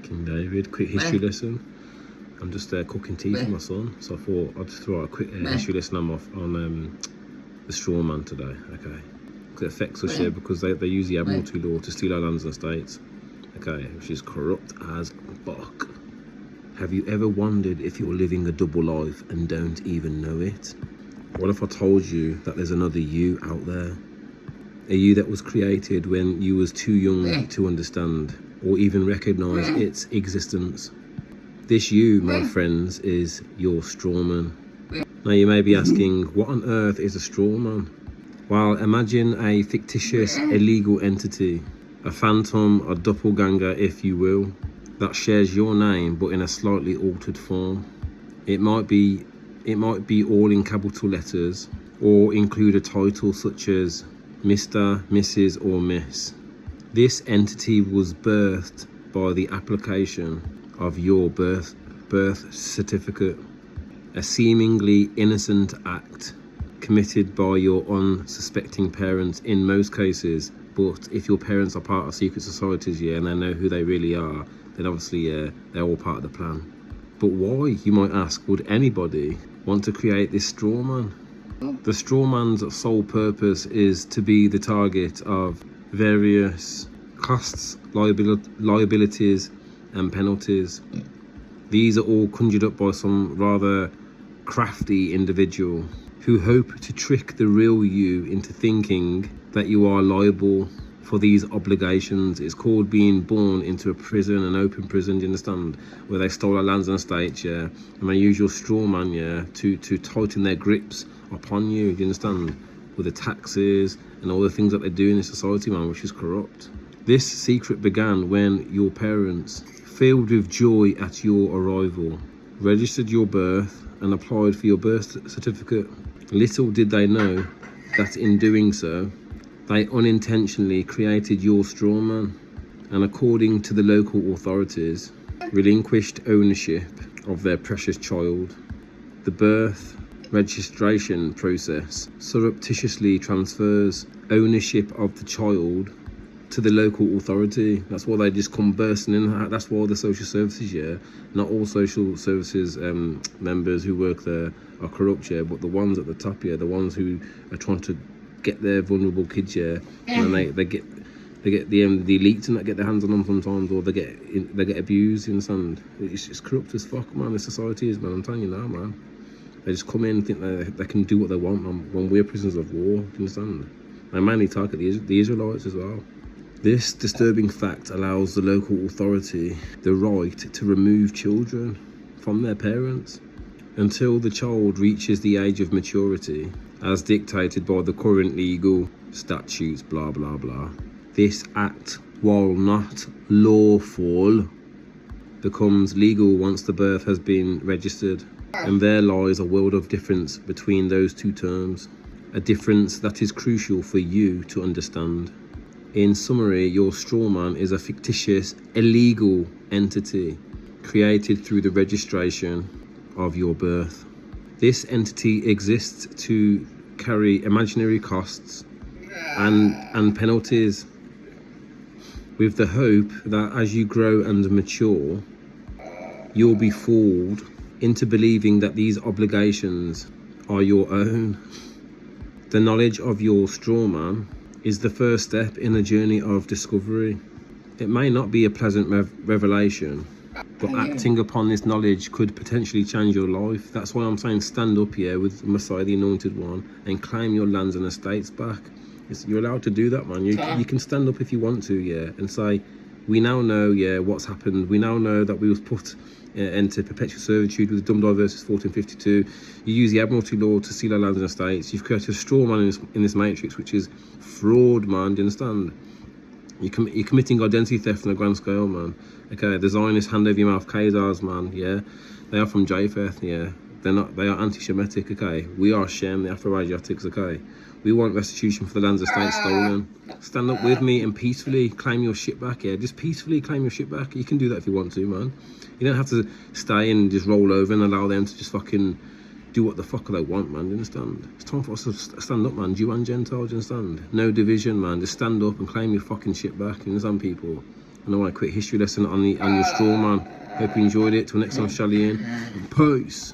King David, quick history lesson. I'm just cooking tea for my son, so I thought I'd just throw out a quick history lesson on the straw man today, okay? Because it affects us here because they use the Admiralty law to steal our lands and estates, okay? Which is corrupt as fuck. Have you ever wondered if you're living a double life and don't even know it? What if I told you that there's another you out there? A you that was created when you was too young to understand or even recognize its existence. This you, my friends, is your straw man. Now you may be asking, what on earth is a straw man? Well, imagine a fictitious illegal entity, a phantom, a doppelganger if you will, that shares your name but in a slightly altered form. It might be all in capital letters or include a title such as Mr., Mrs. or Miss. This entity was birthed by the application of your birth certificate, a seemingly innocent act committed by your unsuspecting parents in most cases, but if your parents are part of secret societies, and they know who they really are, then obviously they're all part of the plan. But why, you might ask, would anybody want to create this straw man? The straw man's sole purpose is to be the target of various costs, liabilities and penalties. These are all conjured up by some rather crafty individual who hope to trick the real you into thinking that you are liable for these obligations. It's called being born into a prison, an open prison, do you understand? Where they stole our lands and estates, and they use your straw man, to tighten their grips upon you, do you understand? With the taxes and all the things that they do in this society, man, which is corrupt. This secret began when your parents, filled with joy at your arrival, registered your birth and applied for your birth certificate. Little did they know that in doing so, they unintentionally created your straw man, and according to the local authorities, relinquished ownership of their precious child. The birth registration process surreptitiously transfers ownership of the child to the local authority. That's why they just come bursting in. That's why the social services, not all social services members who work there are corrupt, but the ones at the top, the ones who are trying to get their vulnerable kids, and they get the elites and that get their hands on them sometimes, or they get abused, you understand? It's corrupt as fuck, man. The society is, man. I'm telling you now, man. They just come in and think they can do what they want, man, when we're prisoners of war, do you understand? They mainly target the Israelites as well. This disturbing fact allows the local authority the right to remove children from their parents until the child reaches the age of maturity, as dictated by the current legal statutes, blah blah blah. This act, while not lawful, becomes legal once the birth has been registered, and there lies a world of difference between those two terms, a difference that is crucial for you to understand. In summary, your straw man is a fictitious, illegal entity created through the registration of your birth. This entity exists to carry imaginary costs and penalties, with the hope that as you grow and mature, you'll be fooled into believing that these obligations are your own. The knowledge of your straw man is the first step in a journey of discovery. It may not be a pleasant revelation, but acting upon this knowledge could potentially change your life. That's why I'm saying stand up here with Messiah, the Anointed One, and claim your lands and estates back. You're allowed to do that, man. You can stand up if you want to, and say, we now know, what's happened. We now know that we was put into perpetual servitude with the Dumb versus 1452. You use the Admiralty law to steal our lands and estates. You've created a straw man in this matrix, which is fraud, man. Do you understand? You're committing identity theft on a grand scale, man. Okay, the Zionist hand over your mouth Khazars, man. They are from Japheth. They are anti-Shemitic. Okay, we are Shem, the Afro-Asiatics. Okay, we want restitution for the lands and estates stolen. Stand up with me and peacefully claim your shit back. Just peacefully claim your shit back. You can do that if you want to, man. You don't have to stay and just roll over and allow them to just fucking do what the fuck they want, man. Do you understand? It's time for us to stand up, man. Jew and Gentile, do you understand? No division, man. Just stand up and claim your fucking shit back. You understand, people? And I want a quick history lesson on your straw man. Hope you enjoyed it. Till next time, Shelly in. Peace.